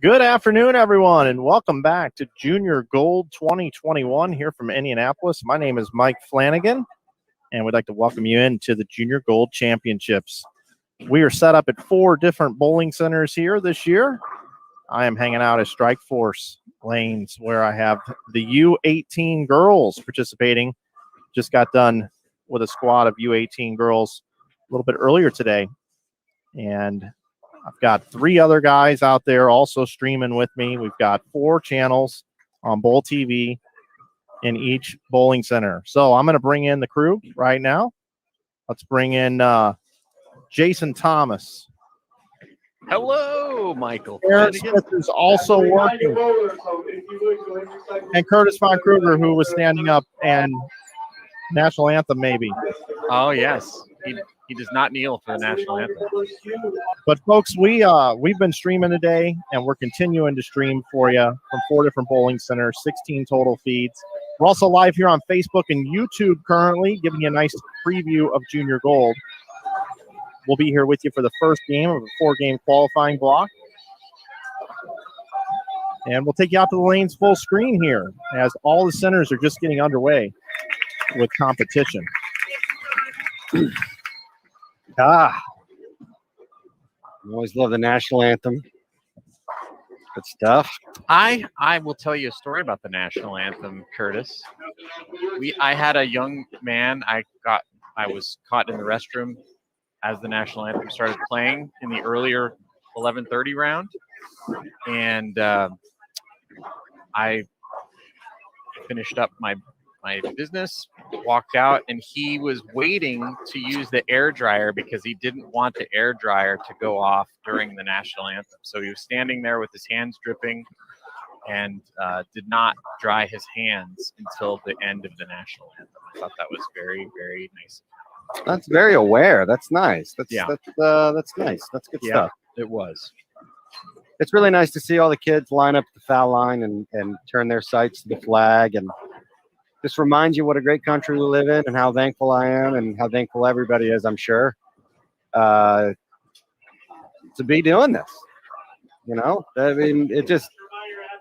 Good afternoon, everyone, and welcome back to Junior Gold 2021 here from Indianapolis. My name is Mike Flanagan, and we'd like to welcome you into the Junior Gold Championships. We are set up at 4 different bowling centers here this year. I am hanging out at Strike Force lanes where I have the U18 girls participating. Just got done with a squad of U18 girls a little bit earlier today, and I've got 3 other guys out there also streaming with me. We've got 4 channels on Bowl TV in each bowling center. So I'm going to bring in the crew right now. Let's bring in Jason Thomas. Hello, Michael. Aaron Smith is also working. And Curtis Von Kruger, who was standing up, and national anthem maybe. Oh, yes. He does not kneel for the national anthem. But folks, we've been streaming today, and we're continuing to stream for you from 4 different bowling centers, 16 total feeds. We're also live here on Facebook and YouTube currently, giving you a nice preview of Junior Gold. We'll be here with you for the first game of a 4-game qualifying block. And we'll take you out to the lanes full screen here, as all the centers are just getting underway with competition. I always love the national anthem. Good stuff. I will tell you a story about the national anthem, Curtis. I had a young man. I was caught in the restroom as the national anthem started playing in the earlier 11:30 round, and I finished up my business, walked out, and he was waiting to use the air dryer because he didn't want the air dryer to go off during the national anthem. So he was standing there with his hands dripping and did not dry his hands until the end of the national anthem. I thought that was very, very nice. That's very aware. That's nice. That's nice. That's good stuff. It was. It's really nice to see all the kids line up at the foul line and turn their sights to the flag, and just reminds you what a great country we live in and how thankful I am and how thankful everybody is, I'm sure, to be doing this. You know, I mean, it just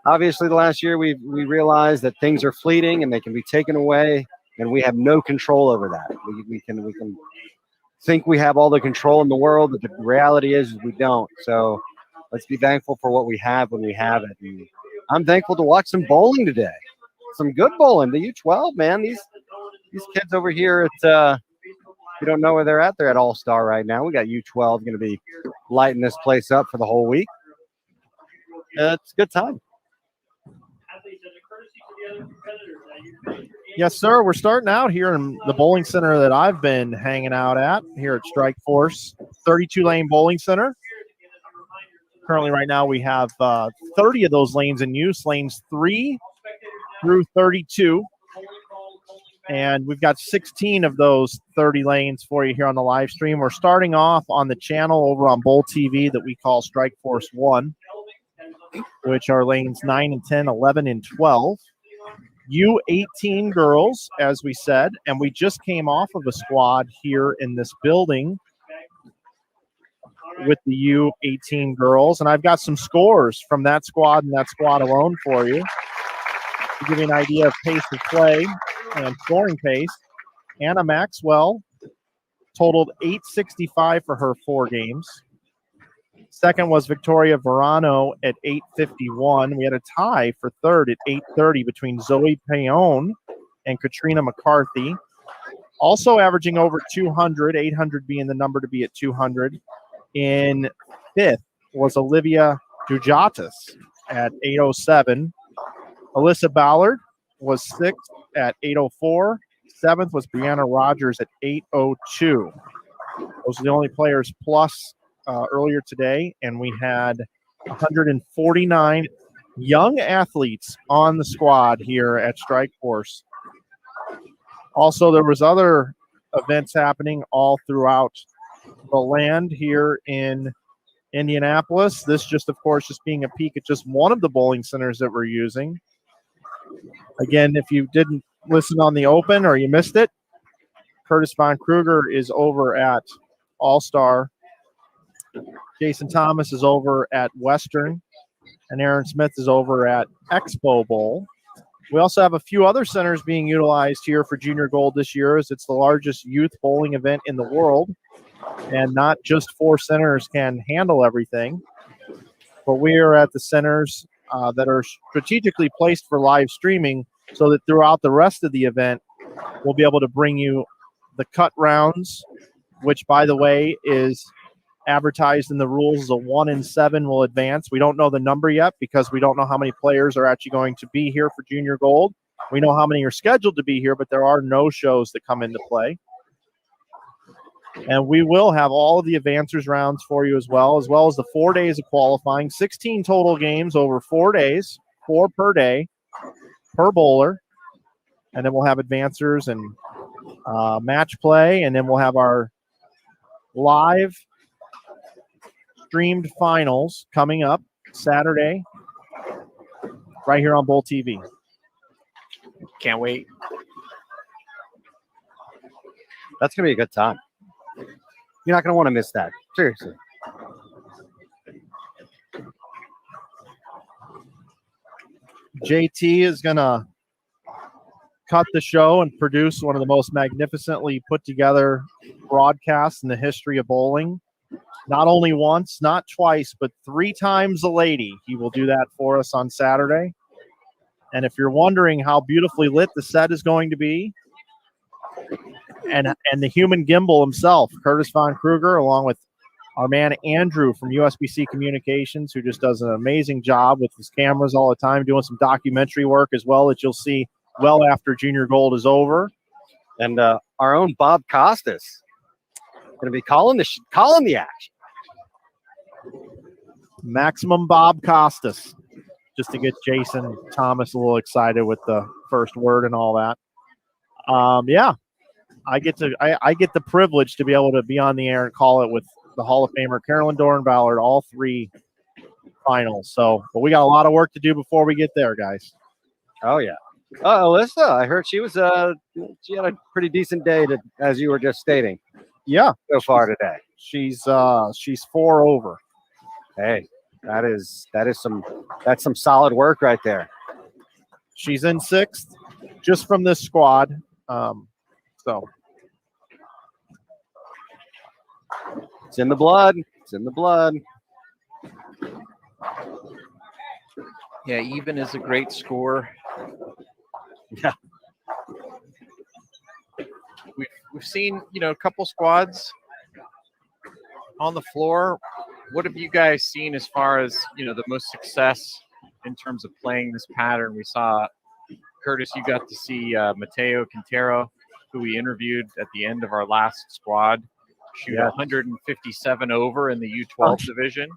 obviously the last year we realized that things are fleeting and they can be taken away, and we have no control over that. We can think we have all the control in the world, but the reality is we don't. So let's be thankful for what we have when we have it. And I'm thankful to watch some bowling today. Some good bowling. The U12, man. These kids over here at you don't know where they're at. They're at All-Star right now. We got U12 going to be lighting this place up for the whole week. It's a good time. Yes, sir. We're starting out here in the bowling center that I've been hanging out at here at Strike Force, 32-lane bowling center. Currently right now we have 30 of those lanes in use, lanes 3 through 32. And we've got 16 of those 30 lanes for you here on the live stream. We're starting off on the channel over on Bowl TV that we call Strike Force 1, which are lanes 9 and 10, 11 and 12. U18 girls, as we said, and we just came off of a squad here in this building with the U18 girls, and I've got some scores from that squad and that squad alone for you to give you an idea of pace of play and scoring pace. Anna Maxwell totaled 865 for her 4 games. Second was Victoria Verano at 851. We had a tie for third at 830 between Zoe Payon and Katrina McCarthy. Also averaging over 200, 800 being the number to be at 200. In fifth was Olivia Dujatis at 807. Alyssa Ballard was sixth at 804. Seventh was Brianna Rogers at 802. Those are the only players plus earlier today, and we had 149 young athletes on the squad here at Strike Force. Also, there was other events happening all throughout the land here in Indianapolis. This just, of course, just being a peek at just one of the bowling centers that we're using. Again, if you didn't listen on the open or you missed it, Curtis Von Kruger is over at All-Star. Jason Thomas is over at Western, and Aaron Smith is over at Expo Bowl. We also have a few other centers being utilized here for Junior Gold this year, as it's the largest youth bowling event in the world, and not just 4 centers can handle everything. But we are at the centers that are strategically placed for live streaming, so that throughout the rest of the event, we'll be able to bring you the cut rounds, which, by the way, is advertised in the rules as a 1 in 7 will advance. We don't know the number yet because we don't know how many players are actually going to be here for Junior Gold. We know how many are scheduled to be here, but there are no shows that come into play. And we will have all of the advancers rounds for you as well as the 4 days of qualifying, 16 total games over 4 days, 4 per day, per bowler. And then we'll have advancers and match play, and then we'll have our live streamed finals coming up Saturday right here on Bowl TV. Can't wait. That's going to be a good time. You're not going to want to miss that. Seriously. JT is going to cut the show and produce one of the most magnificently put together broadcasts in the history of bowling. Not only once, not twice, but 3 times a lady. He will do that for us on Saturday. And if you're wondering how beautifully lit the set is going to be, and the human gimbal himself, Curtis Von Kruger, along with our man Andrew from USBC Communications, who just does an amazing job with his cameras all the time, doing some documentary work as well that you'll see well after Junior Gold is over. And our own Bob Costas going to be calling the action. Maximum Bob Costas, just to get Jason Thomas a little excited with the first word and all that. Yeah, I get the privilege to be able to be on the air and call it with the Hall of Famer Carolyn Doran-Ballard, all 3 finals. So, but we got a lot of work to do before we get there, guys. Oh yeah. Alyssa, I heard she had a pretty decent day, as you were just stating. Yeah, so far today. She's 4 over. Hey, that's some solid work right there. She's in 6th, just from this squad. So it's in the blood. It's in the blood. Yeah, even is a great score. Yeah. We've seen, a couple squads on the floor. What have you guys seen as far as, the most success in terms of playing this pattern? We saw, Curtis, you got to see Mateo Quintero, who we interviewed at the end of our last squad, shoot 157 over in the U12 division,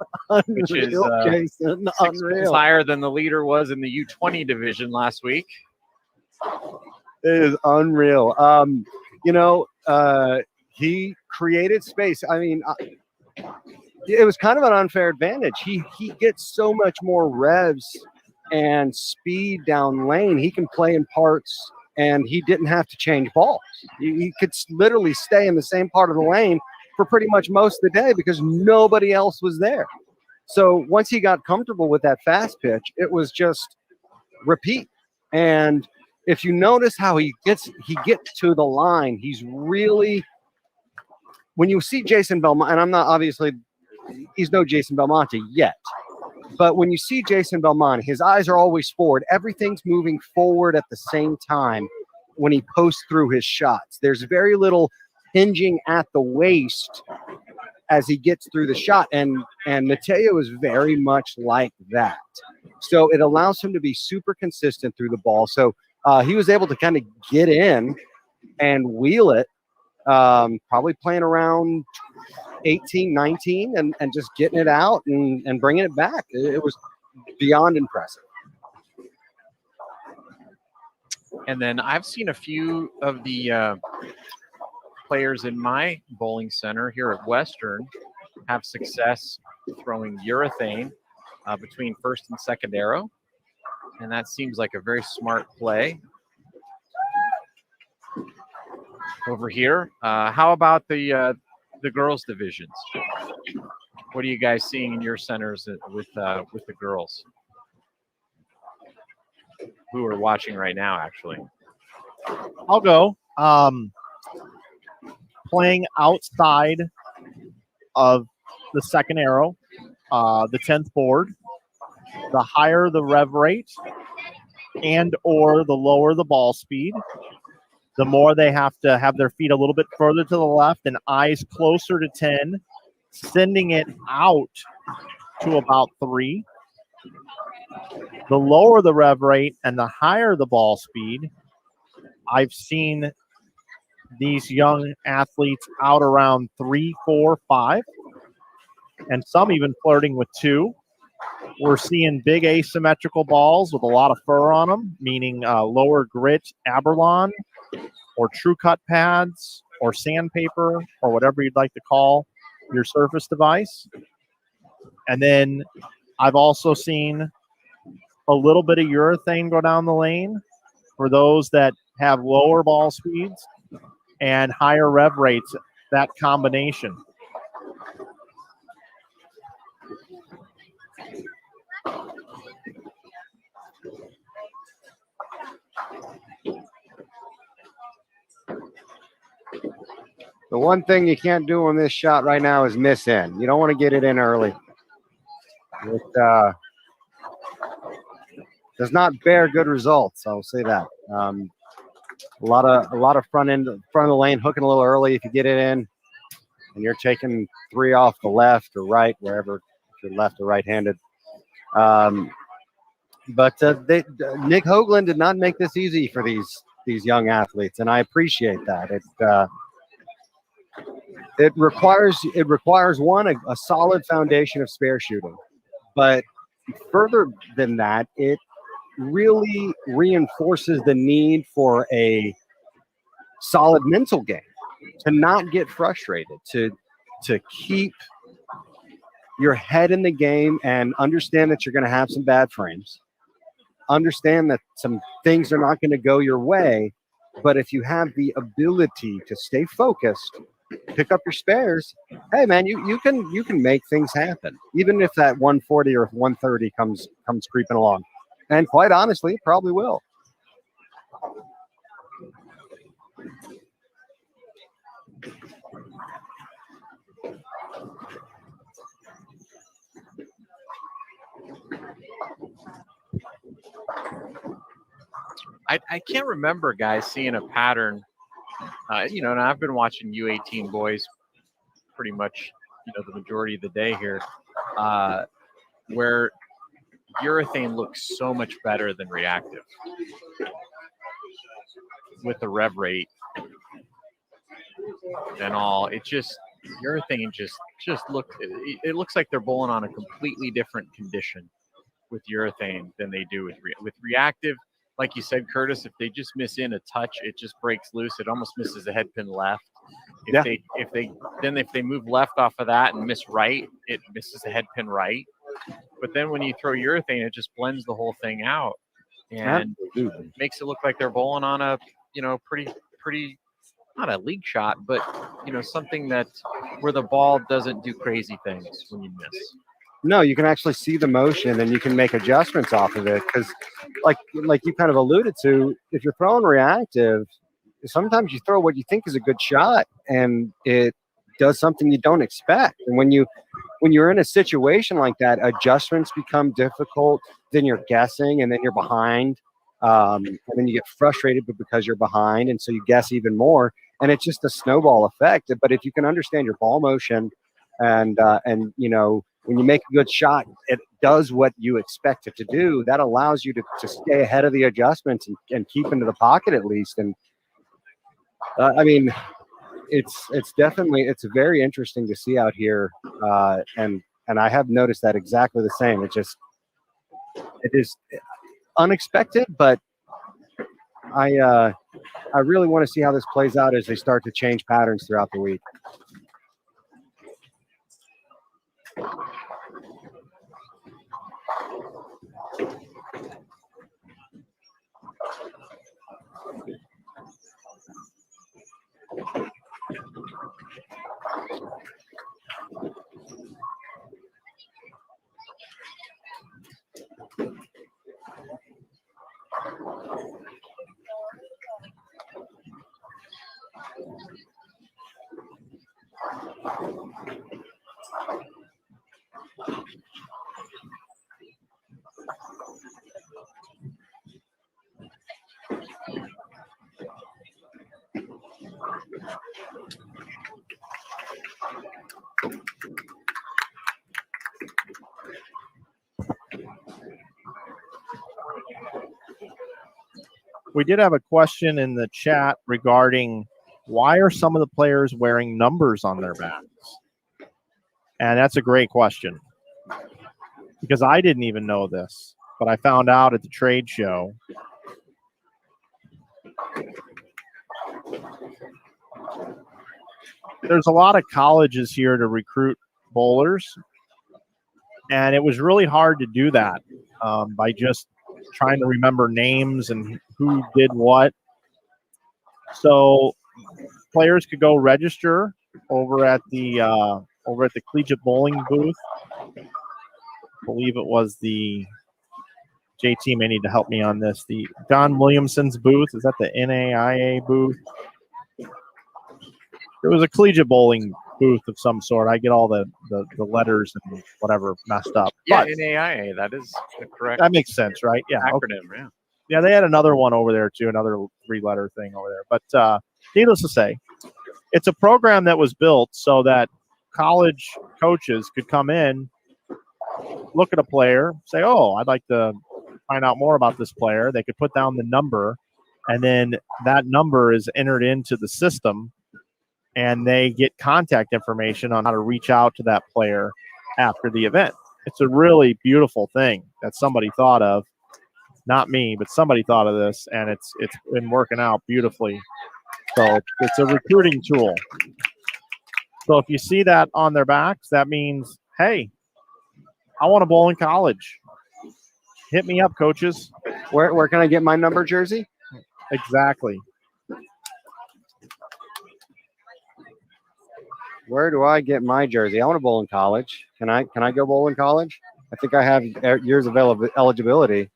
which is Jason, 6 points higher than the leader was in the U20 division last week. It is unreal. He created space. I mean, it was kind of an unfair advantage. He gets so much more revs and speed down lane. He can play in parts, and he didn't have to change balls. He could literally stay in the same part of the lane for pretty much most of the day because nobody else was there. So once he got comfortable with that fast pitch, it was just repeat. And if you notice how he gets to the line, he's really, when you see Jason Belmonte, and I'm not, obviously, he's no Jason Belmonte yet, but when you see Jason Belmonte, his eyes are always forward. Everything's moving forward at the same time when he posts through his shots. There's very little hinging at the waist as he gets through the shot, and Mateo is very much like that. So it allows him to be super consistent through the ball. So he was able to kind of get in and wheel it, probably playing around 18, 19, and just getting it out and bringing it back. It was beyond impressive. And then I've seen a few of the players in my bowling center here at Western have success throwing urethane between first and second arrow. And that seems like a very smart play. Over here, how about the girls divisions? What are you guys seeing in your centers with the girls who are watching right now? Actually, I'll go. Playing outside of the second arrow, the 10th board, the higher the rev rate and or the lower the ball speed, the more they have to have their feet a little bit further to the left and eyes closer to 10, sending it out to about 3. The lower the rev rate and the higher the ball speed, I've seen these young athletes out around 3, 4, 5, and some even flirting with 2. We're seeing big asymmetrical balls with a lot of fur on them, meaning lower grit Aberlon or True Cut pads or sandpaper or whatever you'd like to call your surface device. And then I've also seen a little bit of urethane go down the lane for those that have lower ball speeds and higher rev rates, that combination. The one thing you can't do on this shot right now is miss in. You don't want to get it in early. It does not bear good results. I'll say that. A lot of front of the lane hooking a little early if you get it in, and you're taking 3 off the left or right, wherever, if you're left or right-handed. But Nick Hoagland did not make this easy for these young athletes, and I appreciate that. It requires a solid foundation of spare shooting, but further than that, it really reinforces the need for a solid mental game, to not get frustrated, to keep your head in the game and understand that you're going to have some bad frames. Understand that some things are not going to go your way, but if you have the ability to stay focused, pick up your spares, hey man, you can make things happen, even if that 140 or 130 comes creeping along. And quite honestly, it probably will. I can't remember, guys, seeing a pattern. And I've been watching U18 boys pretty much, the majority of the day here, where urethane looks so much better than reactive with the rev rate and all. It just, urethane just looks like they're bowling on a completely different condition with urethane than they do with reactive. Like you said, Curtis, if they just miss in a touch, it just breaks loose. It almost misses a head pin left. If they move left off of that and miss right, it misses a head pin right. But then when you throw urethane, it just blends the whole thing out and makes it look like they're bowling on a, pretty, not a league shot, but, something that where the ball doesn't do crazy things when you miss. No, you can actually see the motion and you can make adjustments off of it. Because like you kind of alluded to, if you're throwing reactive, sometimes you throw what you think is a good shot and it does something you don't expect. And when you're in a situation like that, adjustments become difficult, then you're guessing and then you're behind. And then you get frustrated because you're behind. And so you guess even more. And it's just a snowball effect. But if you can understand your ball motion and when you make a good shot, it does what you expect it to do. That allows you to stay ahead of the adjustments and keep into the pocket at least. And it's definitely very interesting to see out here. And I have noticed that exactly the same. It is unexpected, but I really want to see how this plays out as they start to change patterns throughout the week. We did have a question in the chat regarding why are some of the players wearing numbers on their backs? And that's a great question because I didn't even know this, but I found out at the trade show. There's a lot of colleges here to recruit bowlers, and it was really hard to do that by just trying to remember names and who did what. So players could go register over at the Collegiate Bowling booth. I believe it was the JT may need to help me on this. The Don Williamson's booth. Is that the NAIA booth? It was a collegiate bowling booth of some sort. I get all the letters and whatever messed up. Yeah, but NAIA. That is the correct that makes sense, right? Yeah. acronym. Okay. Yeah. Yeah, they had another one over there too, another 3-letter thing over there. But needless to say, it's a program that was built so that college coaches could come in, look at a player, say, "Oh, I'd like to find out more about this player." They could put down the number, and then that number is entered into the system, and they get contact information on how to reach out to that player after the event. It's a really beautiful thing that somebody thought of. Not me, but somebody thought of this, and it's been working out beautifully. So it's a recruiting tool. So if you see that on their backs, that means, hey, I want to bowl in college. Hit me up, coaches. Where can I get my number jersey? Exactly. Where do I get my jersey? I want to bowl in college. Can I go bowl in college? I think I have years of eligibility.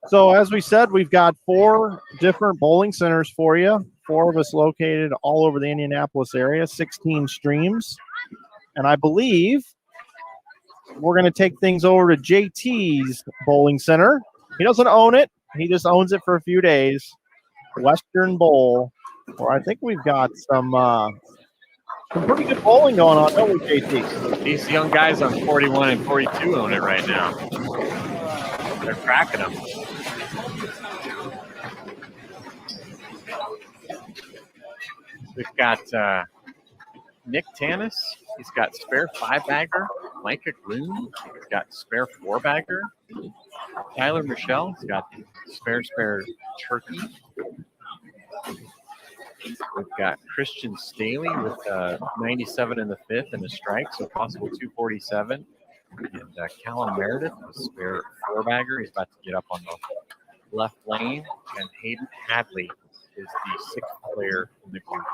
So as we said, we've got 4 different bowling centers for you. 4 of us located all over the Indianapolis area, 16 streams. And I believe we're going to take things over to JT's bowling center. He doesn't own it. He just owns it for a few days. Western Bowl, where I think we've got some pretty good bowling going on, don't we, JT? These young guys on 41 and 42 own it right now. They're cracking them. We've got Nick Tanis. He's got spare 5-bagger. Micah Groom. He's got spare 4-bagger. Tyler Michelle. He's got spare turkey. We've got Christian Staley with 97 in the 5th and a strike, so possible 247. And Callum Meredith with spare 4-bagger. He's about to get up on the left lane. And Hayden Hadley is the 6th player in the group.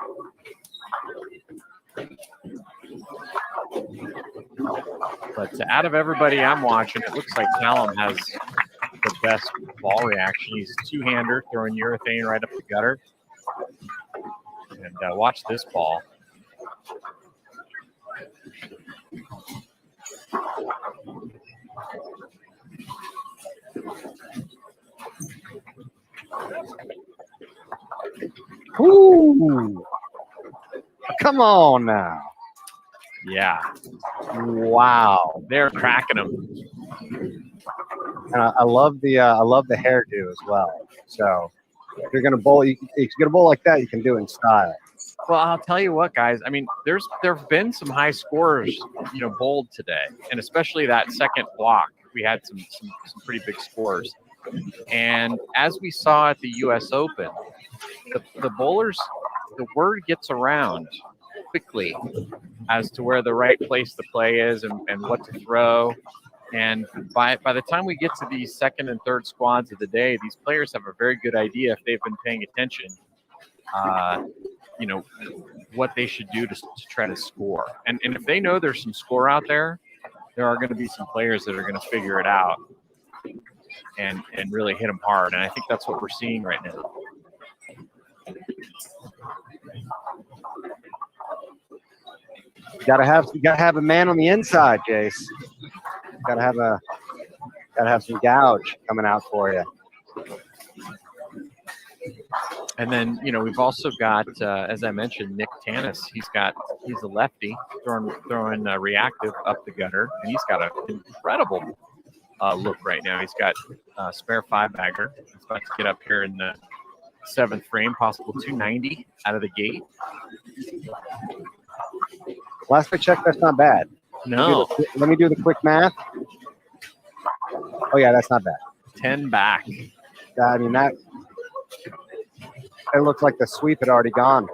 But out of everybody I'm watching, it looks like Callum has the best ball reaction. He's a 2-hander, throwing urethane right up the gutter. And watch this ball. Ooh. Come on now. Yeah, Wow. they're cracking them. And I love the hairdo as well. So if you're gonna bowl, if you're gonna bowl like that, you can do it in style. Well, I'll tell you what, guys. I mean, there've been some high scores, bowled today, and especially that second block, we had some pretty big scores. And as we saw at the U.S. Open, the bowlers, the word gets around quickly as to where the right place to play is and what to throw. And by the time we get to these second and third squads of the day, these players have a very good idea, if they've been paying attention, what they should do to try to score. And if they know there's some score out there, there are going to be some players that are going to figure it out and really hit them hard. And I think that's what we're seeing right now. You gotta have a man on the inside, Jace. Gotta have some gouge coming out for you. And then, we've also got, as I mentioned, Nick Tanis. He's a lefty throwing reactive up the gutter, and he's got an incredible look right now. He's got a spare 5-bagger. He's about to get up here in the 7th frame, possible 290 out of the gate. Last I checked, that's not bad. No. Let me do the quick math. Oh yeah, that's not bad. 10 back. I mean that. It looks like the sweep had already gone.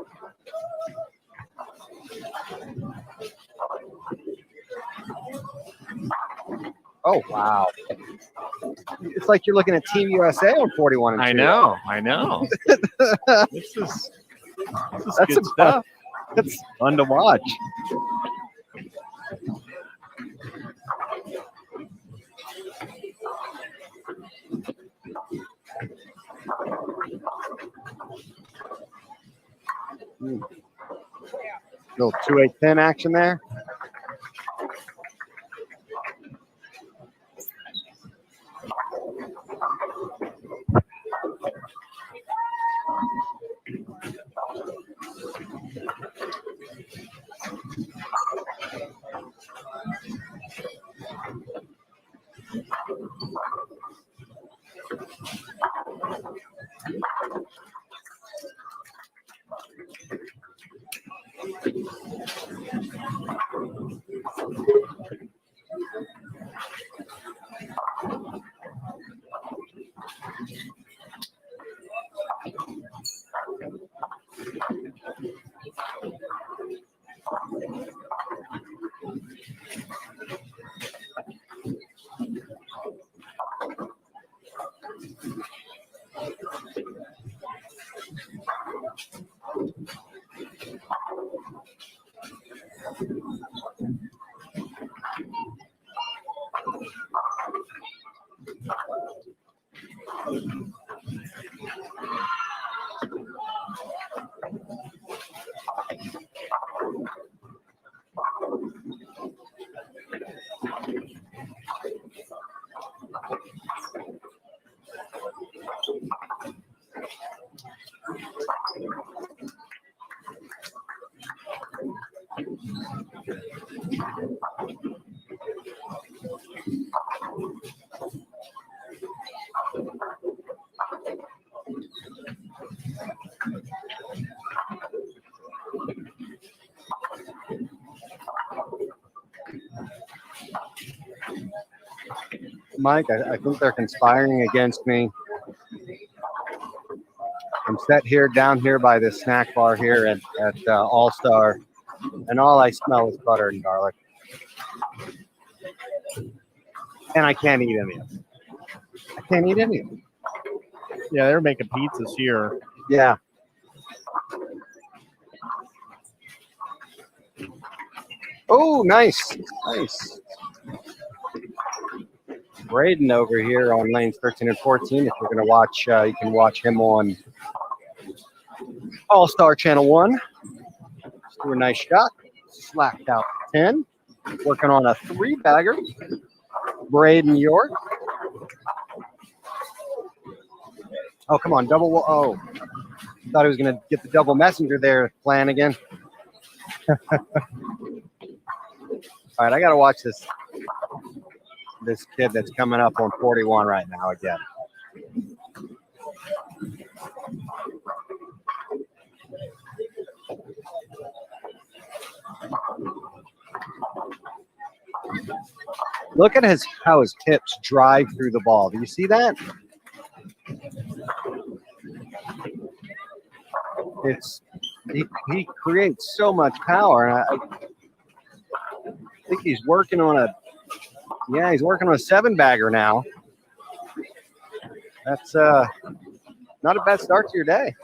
Oh wow! It's like you're looking at Team USA on 41 and 2. I know. This is good stuff. That's fun to watch. Little 2-8-10 action there. Mike, I think they're conspiring against me. I'm set here, down here by this snack bar here at All-Star, and all I smell is butter and garlic. And I can't eat any of it. I can't eat any of it. Yeah, they're making pizzas here. Yeah. Oh, nice. Nice. Braden over here on lanes 13 and 14. If you're going to watch, you can watch him on All-Star Channel 1. Just do a nice shot. Slacked out 10. Working on a 3-bagger. Braden York. Oh, come on, double. Oh, thought he was going to get the double messenger there, Flanagan. All right, I got to watch this kid that's coming up on 41 right now again. Look at how his hips drive through the ball. Do you see that? He creates so much power. And I think he's working on a 7-bagger now. That's not a bad start to your day.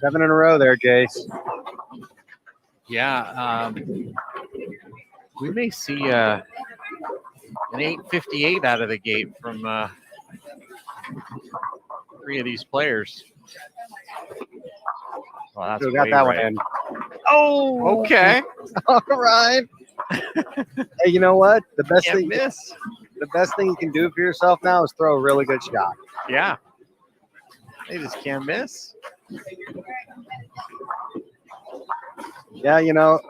Seven in a row there, Jace. Yeah, we may see an 8:58 out of the gate from 3 of these players. Well, that's Still got that one in. Oh, okay. All right. Hey, you know what? The best Can't thing miss. The best thing you can do for yourself now is throw a really good shot. Yeah. They just can't miss. Yeah, you know,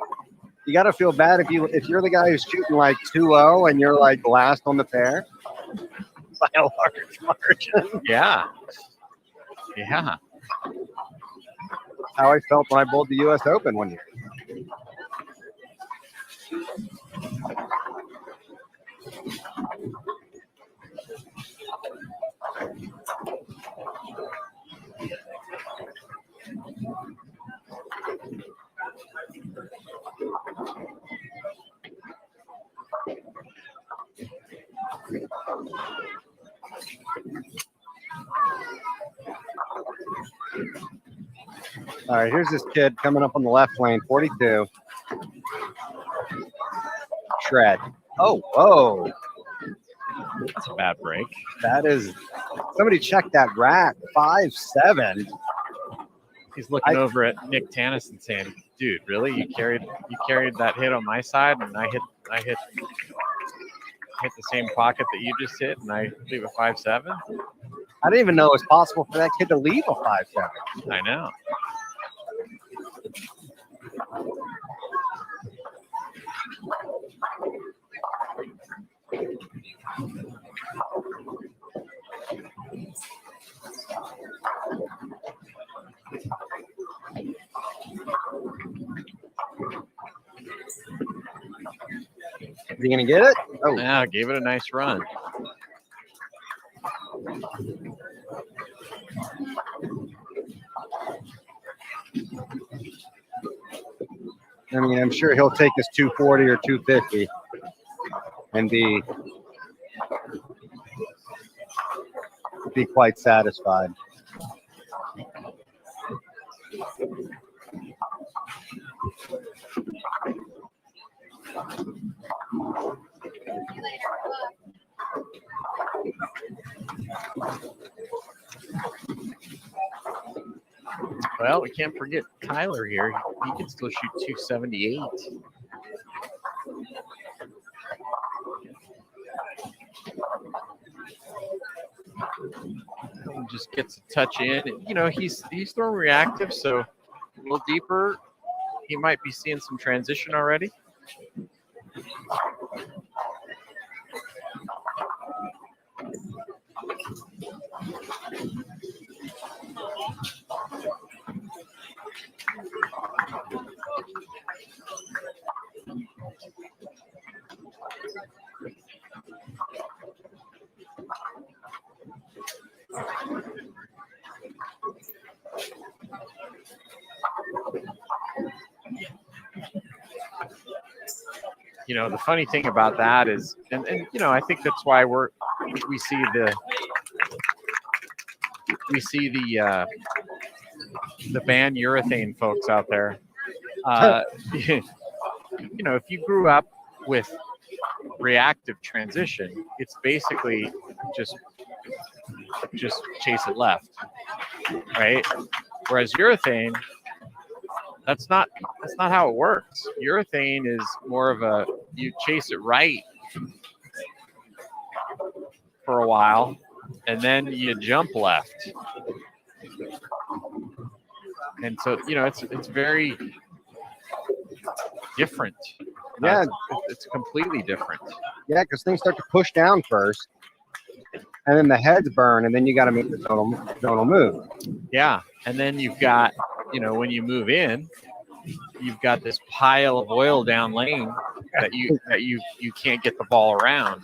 you got to feel bad if you're the guy who's shooting like 2-0 and you're like last on the pair by a large margin. Yeah. Yeah. How I felt when I bowled the U.S. Open one year. All right, here's this kid coming up on the left lane, 42. Shred. Oh, whoa. That's a bad break. That is, somebody check that rack, 5-7. He's looking over at Nick Tannison saying, dude, really? You carried that hit on my side and I hit the same pocket that you just hit and I leave a 5-7? I didn't even know it was possible for that kid to leave a 5-7. I know. Is he going to get it? Oh, Yeah, gave it a nice run. I mean, I'm sure he'll take his 240 or 250 and be quite satisfied. Well, we can't forget Tyler here. He can still shoot 278. He just gets a touch in. You know, he's throwing reactive, so a little deeper. He might be seeing some transition already. the funny thing about that is, and I think that's why we see the band Urethane folks out there. If you grew up with reactive transition, it's basically just chase it left, right? Whereas urethane, that's not how it works. Urethane is more of you chase it right for a while, and then you jump left. And so, it's very different. Yeah. It's completely different. Yeah, because things start to push down first, and then the heads burn, and then you got to make the zonal move. Yeah, and then you've got, when you move in, you've got this pile of oil down lane that you can't get the ball around.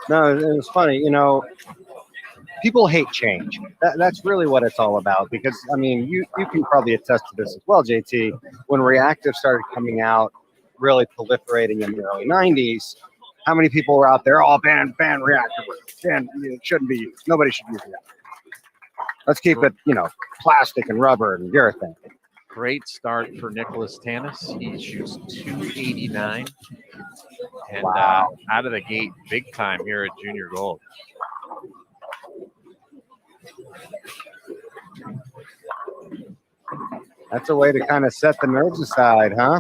No, it was funny. People hate change. That's really what it's all about. Because you can probably attest to this as well, JT. When reactive started coming out, really proliferating in the early '90s, how many people were out there? Oh, ban reactive. It shouldn't be. Nobody should use reactive. Let's keep it, plastic and rubber and urethane. Great start for Nicholas Tanis. He shoots 289. And wow. Out of the gate, big time here at Junior Gold. That's a way to kind of set the nerves aside, huh?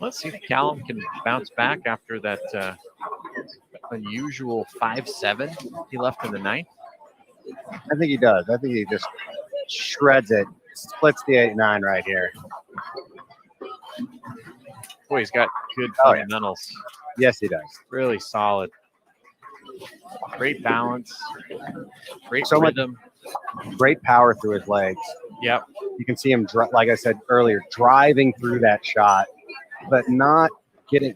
Let's see if Callum can bounce back after that unusual 5-7 he left in the ninth. I think he does. I think he just shreds it. Splits the 8-9 right here. Boy, he's got good fundamentals. Yeah. Yes, he does. Really solid. Great balance. Great so rhythm. Great power through his legs. Yep. You can see him, like I said earlier, driving through that shot, but not getting.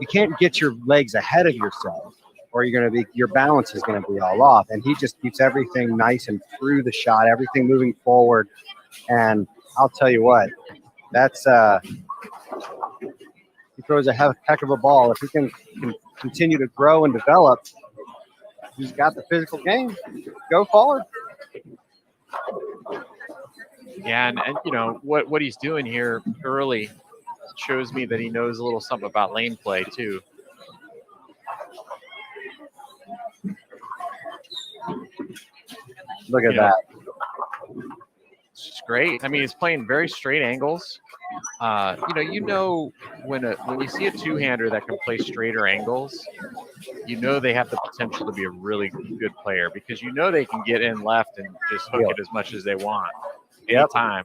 You can't get your legs ahead of yourself, or your balance is gonna be all off. And he just keeps everything nice and through the shot, everything moving forward. And I'll tell you what, that's he throws a heck of a ball. If he can continue to grow and develop, he's got the physical game. Go forward. Yeah, and what he's doing here early shows me that he knows a little something about lane play too. Look at that. It's great. I mean, he's playing very straight angles. When you see a two-hander that can play straighter angles, they have the potential to be a really good player because they can get in left and just hook it as much as they want anytime.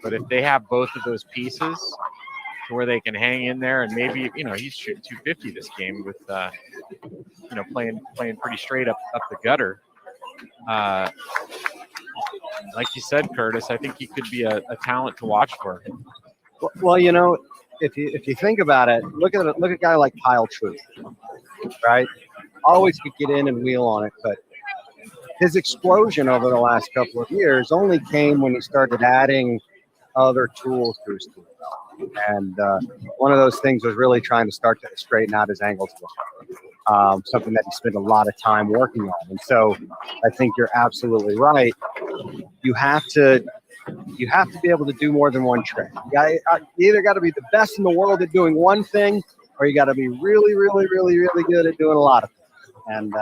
But if they have both of those pieces to where they can hang in there and maybe he's shooting 250 this game with playing pretty straight up the gutter. Like you said, Curtis, I think he could be a talent to watch for. Well, if you think about it, look at a guy like Kyle Truth, right? Always could get in and wheel on it, but his explosion over the last couple of years only came when he started adding other tools to his tool belt. And one of those things was really trying to start to straighten out his angles, something that he spent a lot of time working on. And so I think you're absolutely right. You have to be able to do more than one trick. You either got to be the best in the world at doing one thing, or you got to be really, really, really, really good at doing a lot of things. And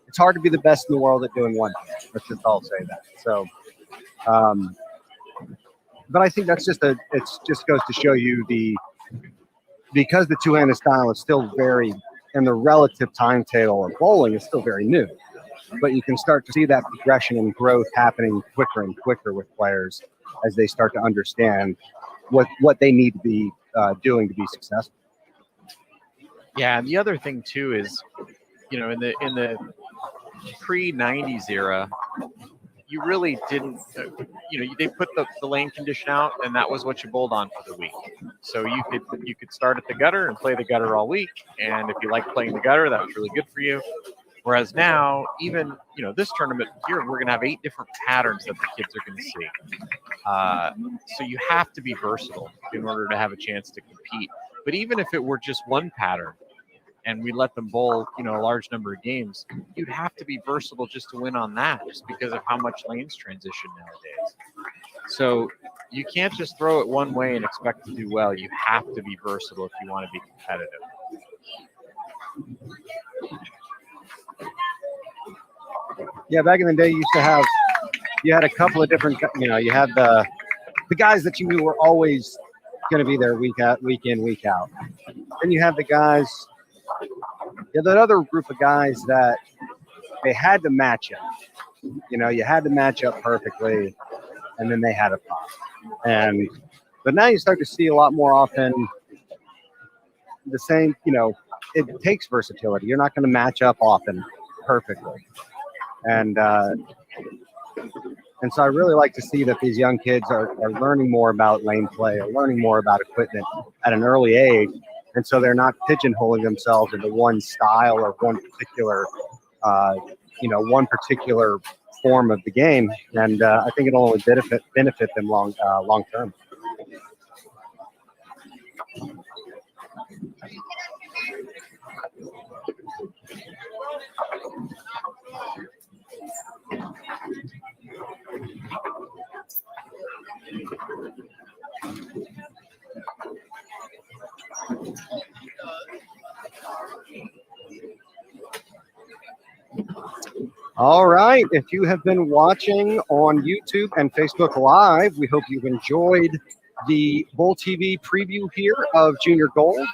it's hard to be the best in the world at doing one thing. Let's just all say that. So, but I think that's just it just goes to show you because the two-handed style is still very and the relative timetable of bowling is still very new. But you can start to see that progression and growth happening quicker and quicker with players as they start to understand what they need to be doing to be successful. Yeah, and the other thing too is, in the pre-90s era, you really didn't, they put the lane condition out, and that was what you bowled on for the week. So you could start at the gutter and play the gutter all week, and if you like playing the gutter, that's really good for you. Whereas now, even this tournament here, we're going to have 8 different patterns that the kids are going to see. So you have to be versatile in order to have a chance to compete. But even if it were just one pattern, and we let them bowl, a large number of games, you'd have to be versatile just to win on that, just because of how much lanes transition nowadays. So you can't just throw it one way and expect to do well. You have to be versatile if you want to be competitive. Yeah, back in the day, you had a couple of different, you had the guys that you knew were always going to be there week in, week out. Then you have the guys, that other group of guys that they had to match up. You had to match up perfectly, and then they had a pop. But now you start to see a lot more often the same, it takes versatility. You're not going to match up often perfectly. And so I really like to see that these young kids are learning more about lane play, are learning more about equipment at an early age. And so they're not pigeonholing themselves into one style or one particular form of the game. And I think it'll only benefit them long term. All right. If you have been watching on YouTube and Facebook Live, we hope you've enjoyed the Bowl TV preview here of Junior Gold.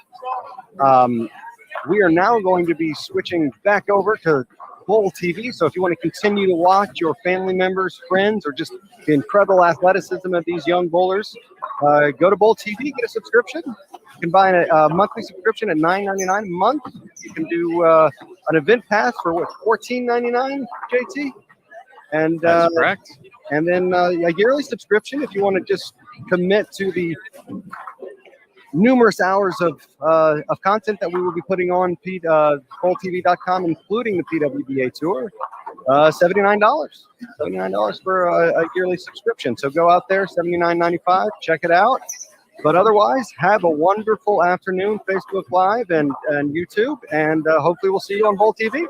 We are now going to be switching back over to Bowl TV. So if you want to continue to watch your family members, friends, or just the incredible athleticism of these young bowlers, go to Bowl TV, get a subscription. You can buy a monthly subscription at $9.99 a month. You can do an event pass for $14.99, JT? And that's correct. And then a yearly subscription if you want to just commit to the numerous hours of content that we will be putting on BowlTV.com, including the PWBA Tour. $79 for a yearly subscription. So go out there, $79.95, check it out. But otherwise, have a wonderful afternoon, Facebook Live and YouTube, and hopefully we'll see you on Bowl TV.